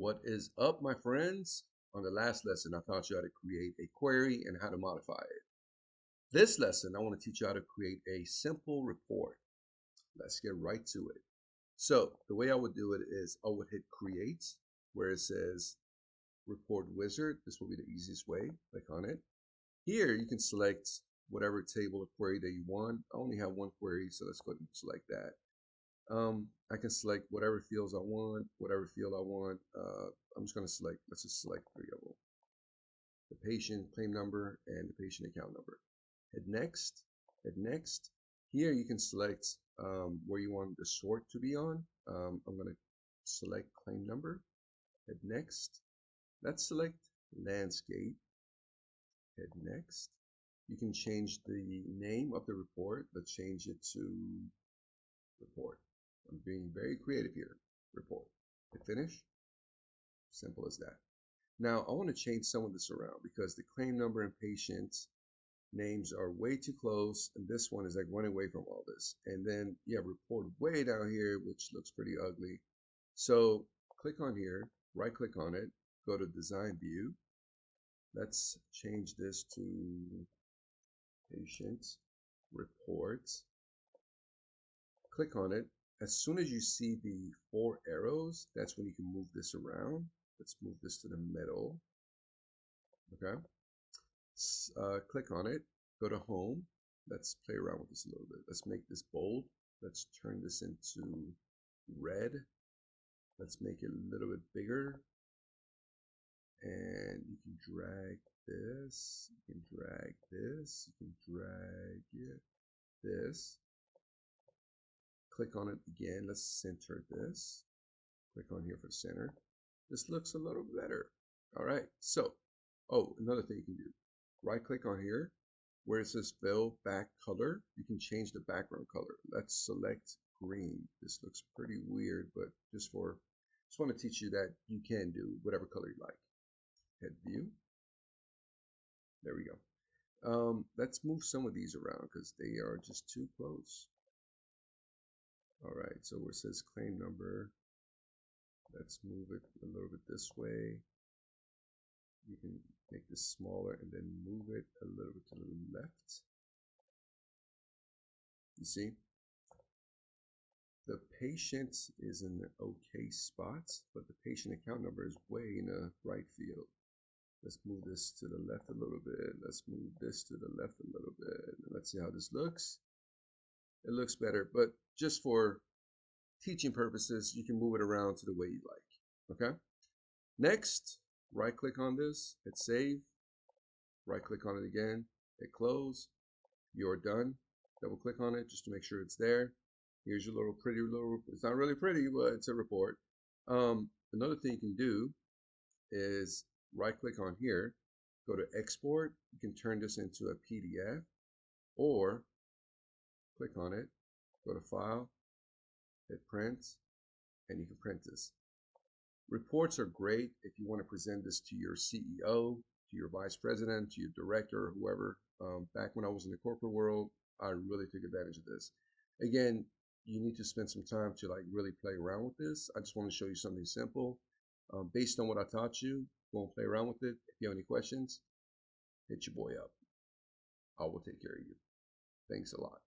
What is up, my friends? On the last lesson, I taught you how to create a query and how to modify it. This lesson, I want to teach you how to create a simple report. Let's get right to it. So the way I would do it is I would hit create where it says report wizard. This will be the easiest way. Click on it. Here you can select whatever table or query that you want. I only have one query, so let's go ahead and select that. I can select whatever fields I want, whatever field I want. I'm just going to select, let's just select 3 of them. The patient claim number and the patient account number. Hit next, hit next. Here you can select where you want the sort to be on. I'm going to select claim number, hit next. Let's select landscape, hit next. You can change the name of the report. Let's change it to report. I'm being very creative here. Report. Hit finish. Simple as that. Now I want to change some of this around because the claim number and patient names are way too close, and this one is like running away from all this. And then you have report way down here, which looks pretty ugly. So click on here, right click on it, go to design view. Let's change this to patient report. Click on it. As soon as you see the 4 arrows, that's when you can move this around. Let's move this to the middle. Okay. Click on it. Go to home. Let's play around with this a little bit. Let's make this bold. Let's turn this into red. Let's make it a little bit bigger. And you can drag this. You can drag this. You can drag it. This. Click on it again. Let's center this. Click on here for center. This looks a little better. All right. So, another thing you can do. Right click on here where it says fill back color. You can change the background color. Let's select green. This looks pretty weird, but just want to teach you that you can do whatever color you like. Hit view. There we go. Let's move some of these around because they are just too close. All right, so where it says claim number, let's move it a little bit this way. You can make this smaller and then move it a little bit to the left. You see, the patient is in an okay spot, but the patient account number is way in the right field. Let's move this to the left a little bit. Let's move this to the left a little bit. Let's see how this looks. It looks better, but just for teaching purposes, you can move it around to the way you like. Okay. Next, right click on this, hit save, right click on it again, hit close. You're done. Double click on it just to make sure it's there. Here's your little pretty little, it's not really pretty, but it's a report. Another thing you can do is right click on here, go to export. You can turn this into a PDF, or click on it, go to file, hit print, and you can print this. Reports are great if you want to present this to your CEO, to your vice president, to your director, or whoever. Back when I was in the corporate world, I really took advantage of this. Again, you need to spend some time to like really play around with this. I just want to show you something simple. Based on what I taught you, go and play around with it. If you have any questions, hit your boy up. I will take care of you. Thanks a lot.